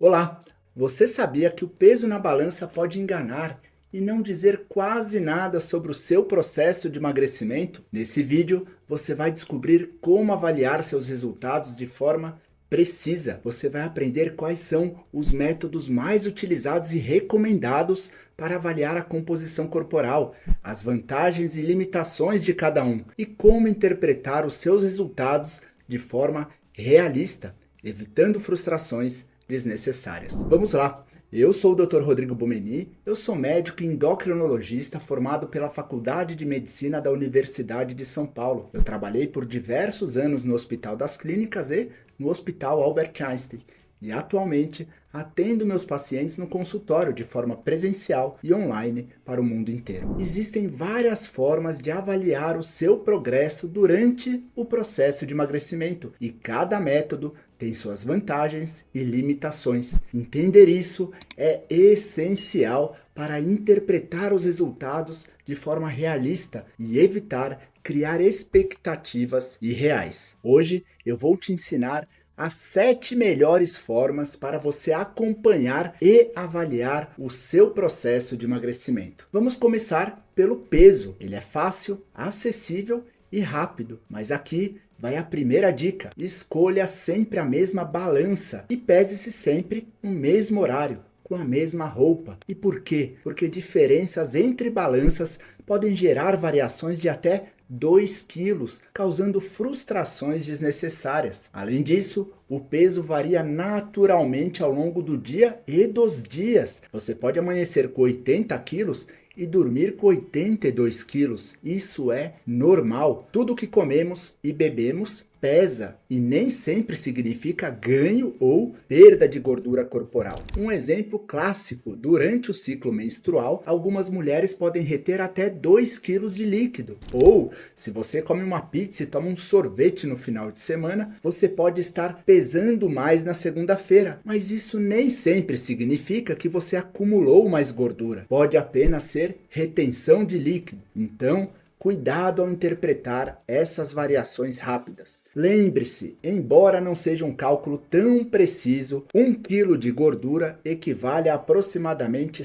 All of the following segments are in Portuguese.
Olá, você sabia que o peso na balança pode enganar e não dizer quase nada sobre o seu processo de emagrecimento? Nesse vídeo, você vai descobrir como avaliar seus resultados de forma precisa. Você vai aprender quais são os métodos mais utilizados e recomendados para avaliar a composição corporal, as vantagens e limitações de cada um e como interpretar os seus resultados de forma realista, evitando frustrações desnecessárias. Vamos lá! Eu sou o Dr. Rodrigo Bomeni, eu sou médico e endocrinologista formado pela Faculdade de Medicina da Universidade de São Paulo. Eu trabalhei por diversos anos no Hospital das Clínicas e no Hospital Albert Einstein. E atualmente atendo meus pacientes no consultório de forma presencial e online para o mundo inteiro. Existem várias formas de avaliar o seu progresso durante o processo de emagrecimento e cada método tem suas vantagens e limitações. Entender isso é essencial para interpretar os resultados de forma realista e evitar criar expectativas irreais. Hoje eu vou te ensinar as 7 melhores formas para você acompanhar e avaliar o seu processo de emagrecimento. Vamos começar pelo peso. Ele é fácil, acessível e rápido, mas aqui vai a primeira dica. Escolha sempre a mesma balança e pese-se sempre no mesmo horário, com a mesma roupa. E por quê? Porque diferenças entre balanças podem gerar variações de até 2 quilos, causando frustrações desnecessárias. Além disso, o peso varia naturalmente ao longo do dia e dos dias. Você pode amanhecer com 80 quilos e dormir com 82 quilos. Isso é normal. Tudo que comemos e bebemos pesa e nem sempre significa ganho ou perda de gordura corporal. Um exemplo clássico: durante o ciclo menstrual, algumas mulheres podem reter até 2 quilos de líquido. Ou, se você come uma pizza e toma um sorvete no final de semana, você pode estar pesando mais na segunda-feira. Mas isso nem sempre significa que você acumulou mais gordura. Pode apenas ser retenção de líquido. Então, cuidado ao interpretar essas variações rápidas. Lembre-se, embora não seja um cálculo tão preciso, 1 quilo de gordura equivale a aproximadamente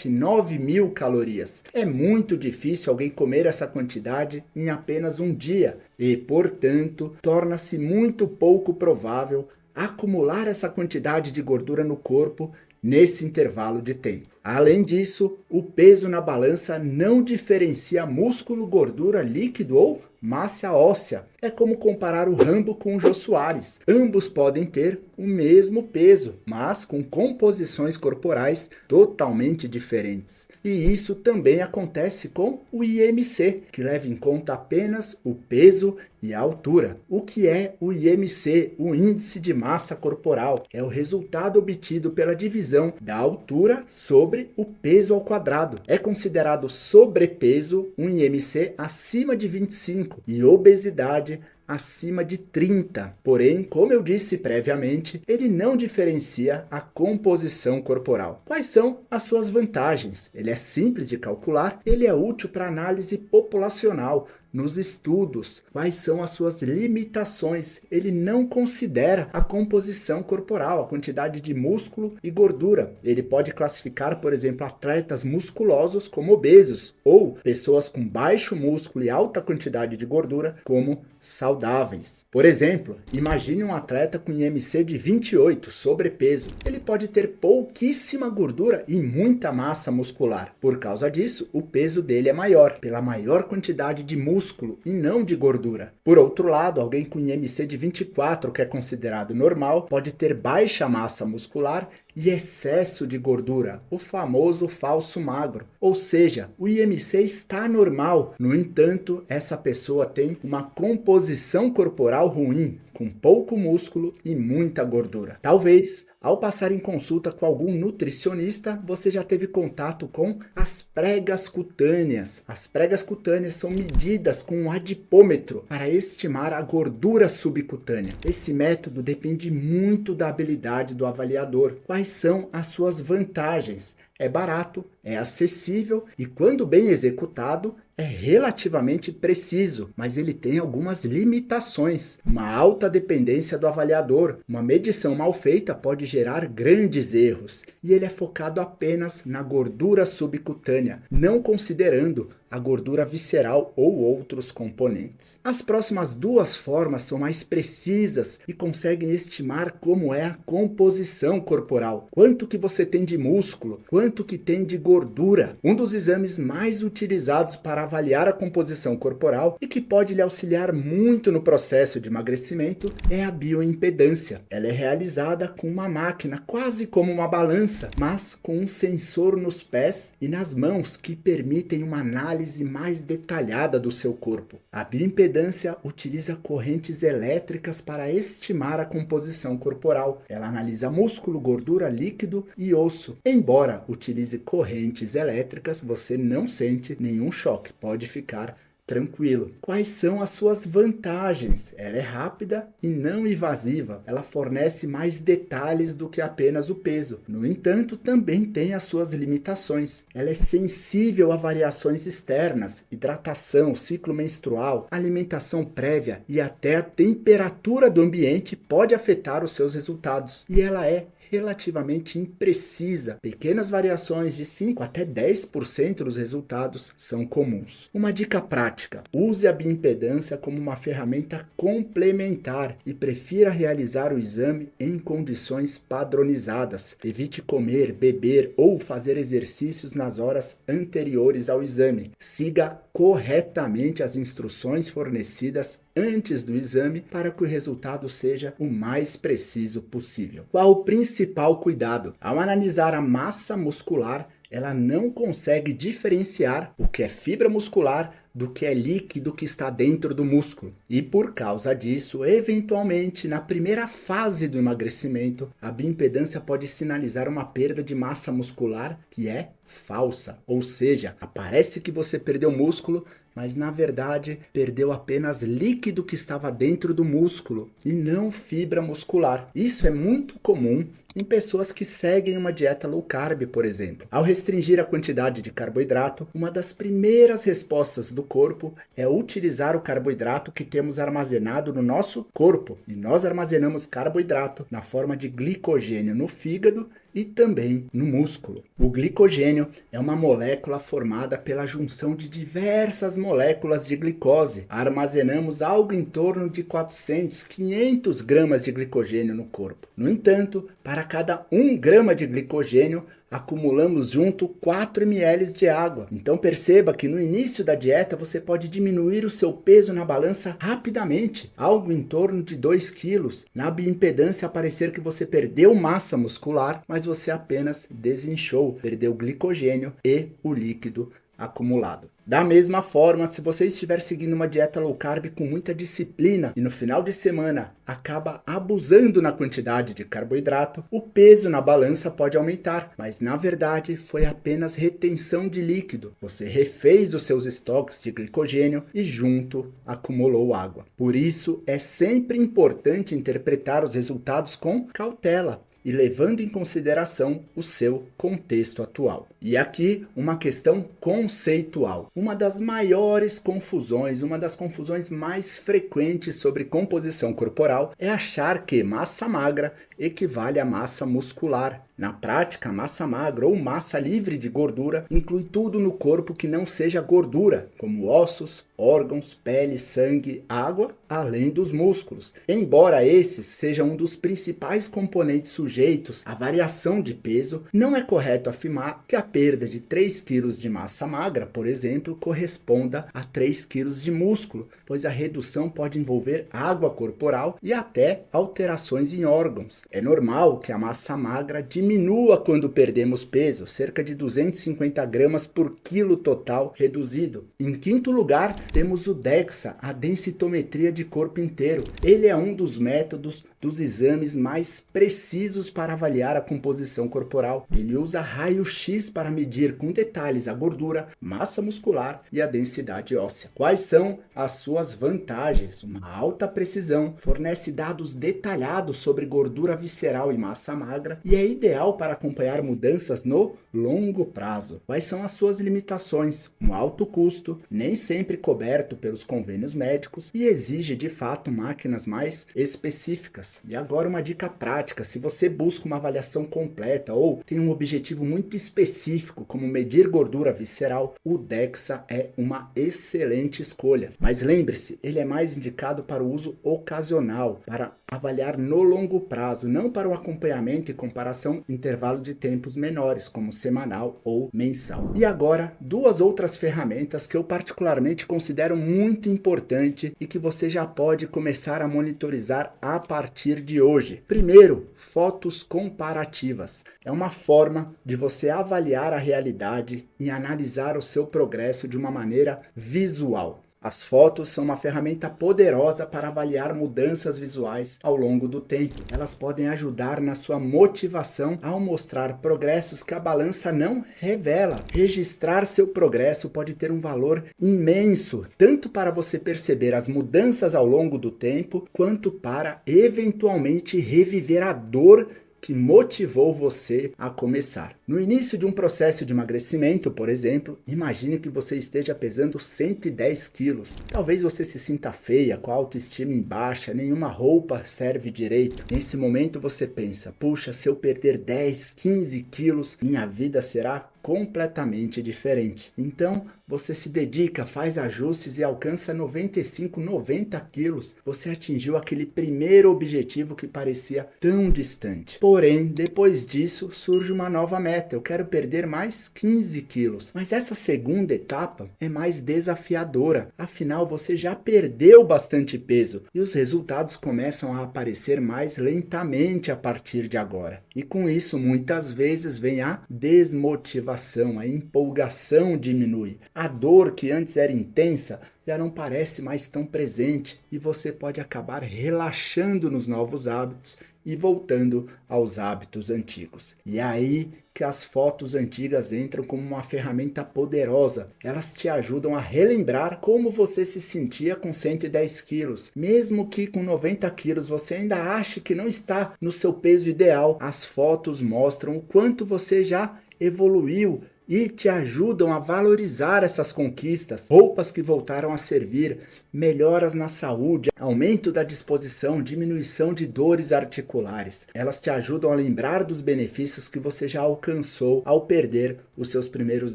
9 mil calorias. É muito difícil alguém comer essa quantidade em apenas um dia e, portanto, torna-se muito pouco provável acumular essa quantidade de gordura no corpo nesse intervalo de tempo. Além disso, o peso na balança não diferencia músculo, gordura, líquido ou massa óssea. É como comparar o Rambo com o Jô Soares. Ambos podem ter o mesmo peso, mas com composições corporais totalmente diferentes. E isso também acontece com o IMC, que leva em conta apenas o peso e a altura. O que é o IMC, o Índice de Massa Corporal? É o resultado obtido pela divisão da altura sobre o peso ao quadrado. É considerado sobrepeso um IMC acima de 25 e obesidade acima de 30. Porém, como eu disse previamente, ele não diferencia a composição corporal. Quais são as suas vantagens? Ele é simples de calcular, ele é útil para análise populacional, nos estudos. Quais são as suas limitações? Ele não considera a composição corporal, a quantidade de músculo e gordura. Ele pode classificar, por exemplo, atletas musculosos como obesos ou pessoas com baixo músculo e alta quantidade de gordura como saudáveis. Por exemplo, imagine um atleta com IMC de 28, sobrepeso. Ele pode ter pouquíssima gordura e muita massa muscular. Por causa disso, o peso dele é maior, pela maior quantidade de músculo e não de gordura. Por outro lado, alguém com IMC de 24, que é considerado normal, pode ter baixa massa muscular e excesso de gordura, o famoso falso magro. Ou seja, o IMC está normal, no entanto, essa pessoa tem uma composição corporal ruim, com pouco músculo e muita gordura. Talvez, ao passar em consulta com algum nutricionista, você já teve contato com as pregas cutâneas. As pregas cutâneas são medidas com um adipômetro para estimar a gordura subcutânea. Esse método depende muito da habilidade do avaliador. Quais são as suas vantagens? É barato, é acessível e, quando bem executado, é relativamente preciso, mas ele tem algumas limitações. Uma alta dependência do avaliador, uma medição mal feita pode gerar grandes erros, e ele é focado apenas na gordura subcutânea, não considerando a gordura visceral ou outros componentes. As próximas duas formas são mais precisas e conseguem estimar como é a composição corporal, quanto que você tem de músculo, quanto que tem de gordura. Um dos exames mais utilizados para avaliar a composição corporal e que pode lhe auxiliar muito no processo de emagrecimento é a bioimpedância. Ela é realizada com uma máquina, quase como uma balança, mas com um sensor nos pés e nas mãos que permitem uma análise mais detalhada do seu corpo. A bioimpedância utiliza correntes elétricas para estimar a composição corporal. Ela analisa músculo, gordura, líquido e osso. Embora utilize correntes elétricas, você não sente nenhum choque. Pode ficar tranquilo. Quais são as suas vantagens? Ela é rápida e não invasiva. Ela fornece mais detalhes do que apenas o peso. No entanto, também tem as suas limitações. Ela é sensível a variações externas, hidratação, ciclo menstrual, alimentação prévia e até a temperatura do ambiente pode afetar os seus resultados. E ela é relativamente imprecisa. Pequenas variações de 5 até 10% dos resultados são comuns. Uma dica prática: use a bioimpedância como uma ferramenta complementar e prefira realizar o exame em condições padronizadas. Evite comer, beber ou fazer exercícios nas horas anteriores ao exame. Siga corretamente as instruções fornecidas antes do exame para que o resultado seja o mais preciso possível. Qual o principal cuidado? Ao analisar a massa muscular, ela não consegue diferenciar o que é fibra muscular do que é líquido que está dentro do músculo. E por causa disso, eventualmente, na primeira fase do emagrecimento, a bioimpedância pode sinalizar uma perda de massa muscular que é falsa. Ou seja, parece que você perdeu músculo, mas na verdade perdeu apenas líquido que estava dentro do músculo e não fibra muscular. Isso é muito comum em pessoas que seguem uma dieta low carb, por exemplo. Ao restringir a quantidade de carboidrato, uma das primeiras respostas do corpo é utilizar o carboidrato que temos armazenado no nosso corpo. E nós armazenamos carboidrato na forma de glicogênio no fígado e também no músculo. O glicogênio é uma molécula formada pela junção de diversas moléculas de glicose. Armazenamos algo em torno de 400, 500 gramas de glicogênio no corpo. No entanto, para cada 1 grama de glicogênio, acumulamos junto 4 ml de água. Então perceba que no início da dieta você pode diminuir o seu peso na balança rapidamente, algo em torno de 2 quilos. Na bioimpedância aparecer que você perdeu massa muscular, mas você apenas desinchou, perdeu glicogênio e o líquido acumulado. Da mesma forma, se você estiver seguindo uma dieta low carb com muita disciplina e no final de semana acaba abusando na quantidade de carboidrato, o peso na balança pode aumentar, mas na verdade foi apenas retenção de líquido. Você refez os seus estoques de glicogênio e junto acumulou água. Por isso é sempre importante interpretar os resultados com cautela e levando em consideração o seu contexto atual. E aqui uma questão conceitual. Uma das maiores confusões, uma das confusões mais frequentes sobre composição corporal é achar que massa magra equivale a massa muscular. Na prática, massa magra ou massa livre de gordura inclui tudo no corpo que não seja gordura, como ossos, órgãos, pele, sangue, água, além dos músculos. Embora esses sejam um dos principais componentes sujeitos à variação de peso, não é correto afirmar que a perda de 3 kg de massa magra, por exemplo, corresponda a 3 kg de músculo, pois a redução pode envolver água corporal e até alterações em órgãos. É normal que a massa magra diminua quando perdemos peso, cerca de 250 gramas por quilo total reduzido. Em quinto lugar, temos o DEXA, a densitometria de corpo inteiro. Ele é um dos métodos dos exames mais precisos para avaliar a composição corporal. Ele usa raio-x para medir com detalhes a gordura, massa muscular e a densidade óssea. Quais são as suas vantagens? Uma alta precisão, fornece dados detalhados sobre gordura visceral e massa magra e é ideal para acompanhar mudanças no longo prazo. Quais são as suas limitações? Um alto custo, nem sempre coberto pelos convênios médicos e exige de fato máquinas mais específicas. E agora uma dica prática: se você busca uma avaliação completa ou tem um objetivo muito específico, como medir gordura visceral, o DEXA é uma excelente escolha. Mas lembre-se, ele é mais indicado para o uso ocasional, para avaliar no longo prazo, não para o acompanhamento e comparação em intervalo de tempos menores, como semanal ou mensal. E agora, duas outras ferramentas que eu particularmente considero muito importante e que você já pode começar a monitorizar a partir de hoje. Primeiro, fotos comparativas. É uma forma de você avaliar a realidade e analisar o seu progresso de uma maneira visual. As fotos são uma ferramenta poderosa para avaliar mudanças visuais ao longo do tempo. Elas podem ajudar na sua motivação ao mostrar progressos que a balança não revela. Registrar seu progresso pode ter um valor imenso, tanto para você perceber as mudanças ao longo do tempo, quanto para eventualmente reviver a dor que motivou você a começar. No início de um processo de emagrecimento, por exemplo, imagine que você esteja pesando 110 quilos. Talvez você se sinta feia, com a autoestima em baixa, nenhuma roupa serve direito. Nesse momento você pensa: puxa, se eu perder 10, 15 quilos, minha vida será completamente diferente. Então, você se dedica, faz ajustes e alcança 95, 90 quilos. Você atingiu aquele primeiro objetivo que parecia tão distante. Porém, depois disso, surge uma nova meta. Eu quero perder mais 15 quilos. Mas essa segunda etapa é mais desafiadora. Afinal, você já perdeu bastante peso e os resultados começam a aparecer mais lentamente a partir de agora. E com isso, muitas vezes vem a desmotivação. A empolgação diminui. A dor que antes era intensa já não parece mais tão presente e você pode acabar relaxando nos novos hábitos e voltando aos hábitos antigos. E é aí que as fotos antigas entram como uma ferramenta poderosa. Elas te ajudam a relembrar como você se sentia com 110 quilos. Mesmo que com 90 quilos você ainda ache que não está no seu peso ideal, as fotos mostram o quanto você já evoluiu e te ajudam a valorizar essas conquistas, roupas que voltaram a servir, melhoras na saúde, aumento da disposição, diminuição de dores articulares. Elas te ajudam a lembrar dos benefícios que você já alcançou ao perder os seus primeiros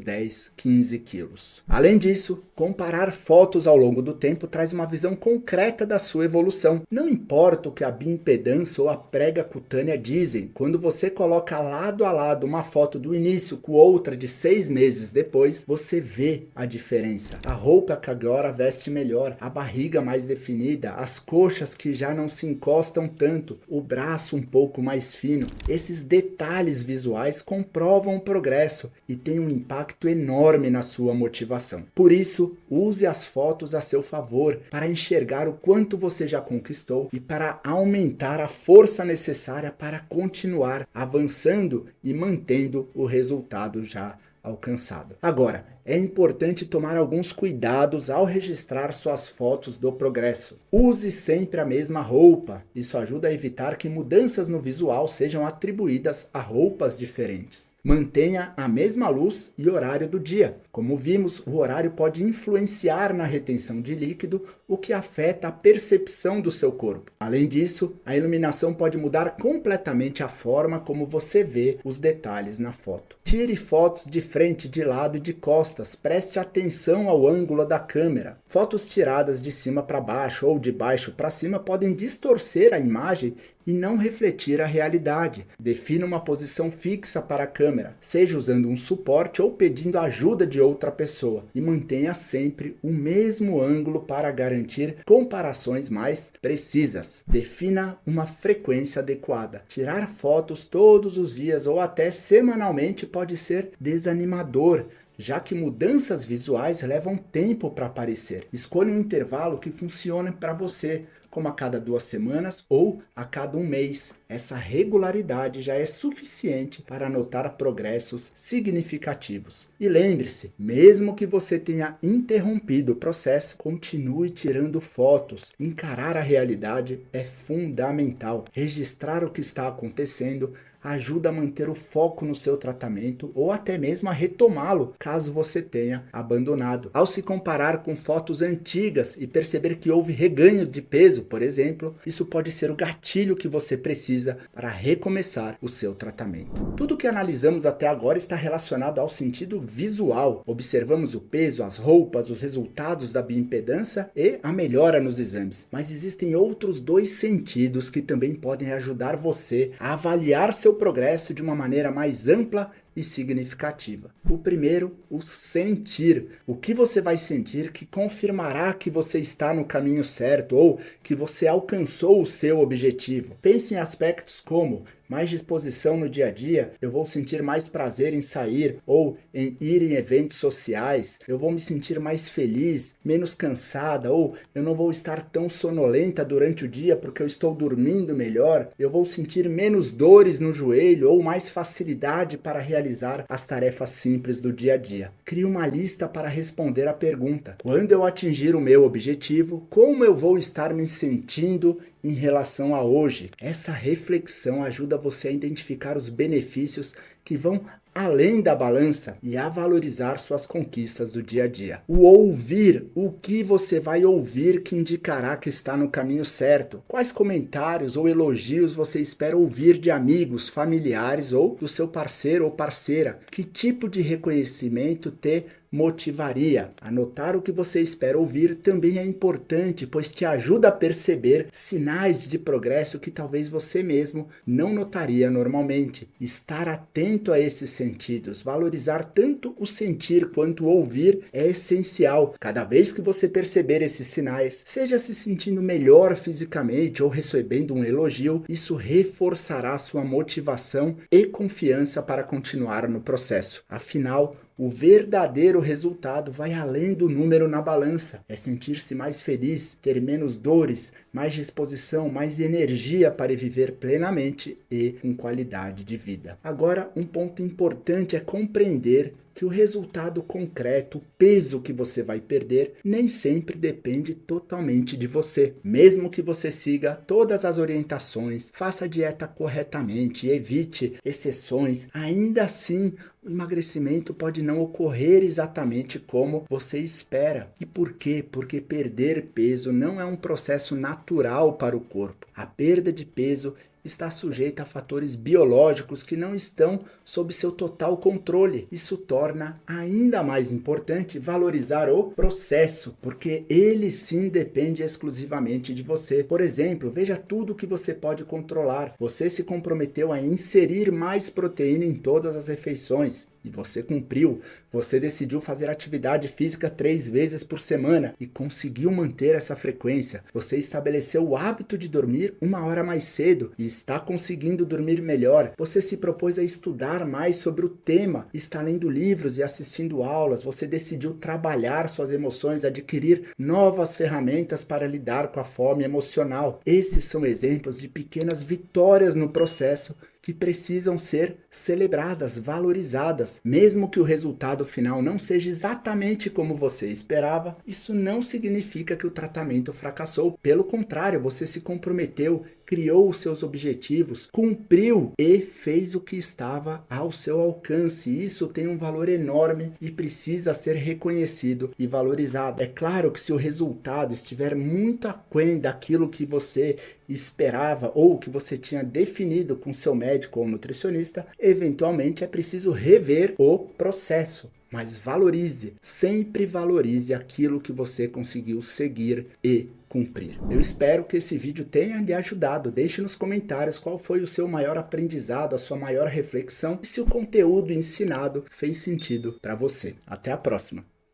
10, 15 quilos. Além disso, comparar fotos ao longo do tempo traz uma visão concreta da sua evolução. Não importa o que a bioimpedância ou a prega cutânea dizem, quando você coloca lado a lado uma foto do início com outra de 6 meses depois, você vê a diferença. A roupa que agora veste melhor, a barriga mais definida, as coxas que já não se encostam tanto, o braço um pouco mais fino. Esses detalhes visuais comprovam o progresso e têm um impacto enorme na sua motivação. Por isso, use as fotos a seu favor para enxergar o quanto você já conquistou e para aumentar a força necessária para continuar avançando e mantendo o resultado já alcançado. Agora, é importante tomar alguns cuidados ao registrar suas fotos do progresso. Use sempre a mesma roupa. Isso ajuda a evitar que mudanças no visual sejam atribuídas a roupas diferentes. Mantenha a mesma luz e horário do dia. Como vimos, o horário pode influenciar na retenção de líquido, o que afeta a percepção do seu corpo. Além disso, a iluminação pode mudar completamente a forma como você vê os detalhes na foto. Tire fotos de frente, de lado e de costas. Preste atenção ao ângulo da câmera. Fotos tiradas de cima para baixo ou de baixo para cima podem distorcer a imagem e não refletir a realidade. Defina uma posição fixa para a câmera, seja usando um suporte ou pedindo ajuda de outra pessoa, e mantenha sempre o mesmo ângulo para garantir comparações mais precisas. Defina uma frequência adequada. Tirar fotos todos os dias ou até semanalmente pode ser desanimador. já que mudanças visuais levam tempo para aparecer. Escolha um intervalo que funcione para você, como a cada 2 semanas ou a cada 1 mês. Essa regularidade já é suficiente para notar progressos significativos. E lembre-se, mesmo que você tenha interrompido o processo, continue tirando fotos. Encarar a realidade é fundamental. Registrar o que está acontecendo ajuda a manter o foco no seu tratamento ou até mesmo a retomá-lo, caso você tenha abandonado. Ao se comparar com fotos antigas e perceber que houve reganho de peso, por exemplo, isso pode ser o gatilho que você precisa para recomeçar o seu tratamento. Tudo que analisamos até agora está relacionado ao sentido visual. Observamos o peso, as roupas, os resultados da bioimpedância e a melhora nos exames. Mas existem outros 2 sentidos que também podem ajudar você a avaliar seu progresso de uma maneira mais ampla e significativa. O primeiro, o sentir. O que você vai sentir que confirmará que você está no caminho certo ou que você alcançou o seu objetivo. Pense em aspectos como mais disposição no dia a dia, eu vou sentir mais prazer em sair ou em ir em eventos sociais, eu vou me sentir mais feliz, menos cansada, ou eu não vou estar tão sonolenta durante o dia porque eu estou dormindo melhor, eu vou sentir menos dores no joelho ou mais facilidade para realizar as tarefas simples do dia a dia. Crie uma lista para responder à pergunta: quando eu atingir o meu objetivo, como eu vou estar me sentindo em relação a hoje? Essa reflexão ajuda você a identificar os benefícios que vão além da balança e a valorizar suas conquistas do dia a dia. O ouvir, o que você vai ouvir que indicará que está no caminho certo? Quais comentários ou elogios você espera ouvir de amigos, familiares ou do seu parceiro ou parceira? Que tipo de reconhecimento te motivaria? Anotar o que você espera ouvir também é importante, pois te ajuda a perceber sinais de progresso que talvez você mesmo não notaria normalmente. Estar atento a esses sentidos, valorizar tanto o sentir quanto o ouvir é essencial. Cada vez que você perceber esses sinais, seja se sentindo melhor fisicamente ou recebendo um elogio, isso reforçará sua motivação e confiança para continuar no processo. Afinal, o verdadeiro resultado vai além do número na balança. É sentir-se mais feliz, ter menos dores, mais disposição, mais energia para viver plenamente e com qualidade de vida. Agora, um ponto importante é compreender que o resultado concreto, o peso que você vai perder, nem sempre depende totalmente de você. Mesmo que você siga todas as orientações, faça a dieta corretamente, evite exceções, ainda assim o emagrecimento pode não ocorrer exatamente como você espera. E por quê? Porque perder peso não é um processo natural para o corpo. A perda de peso está sujeita a fatores biológicos que não estão sob seu total controle. Isso torna ainda mais importante valorizar o processo, porque ele sim depende exclusivamente de você. Por exemplo, veja tudo que você pode controlar. Você se comprometeu a inserir mais proteína em todas as refeições e você cumpriu. Você decidiu fazer atividade física 3 vezes por semana e conseguiu manter essa frequência. Você estabeleceu o hábito de dormir 1 hora mais cedo e está conseguindo dormir melhor. Você se propôs a estudar mais sobre o tema, está lendo livros e assistindo aulas. Você decidiu trabalhar suas emoções, adquirir novas ferramentas para lidar com a fome emocional. Esses são exemplos de pequenas vitórias no processo que precisam ser celebradas, valorizadas. Mesmo que o resultado final não seja exatamente como você esperava, isso não significa que o tratamento fracassou. Pelo contrário, você se comprometeu, criou os seus objetivos, cumpriu e fez o que estava ao seu alcance. Isso tem um valor enorme e precisa ser reconhecido e valorizado. É claro que se o resultado estiver muito aquém daquilo que você esperava ou que você tinha definido com seu médico ou nutricionista, eventualmente é preciso rever o processo. Mas valorize, sempre valorize aquilo que você conseguiu seguir e cumprir. Eu espero que esse vídeo tenha lhe ajudado. Deixe nos comentários qual foi o seu maior aprendizado, a sua maior reflexão e se o conteúdo ensinado fez sentido para você. Até a próxima!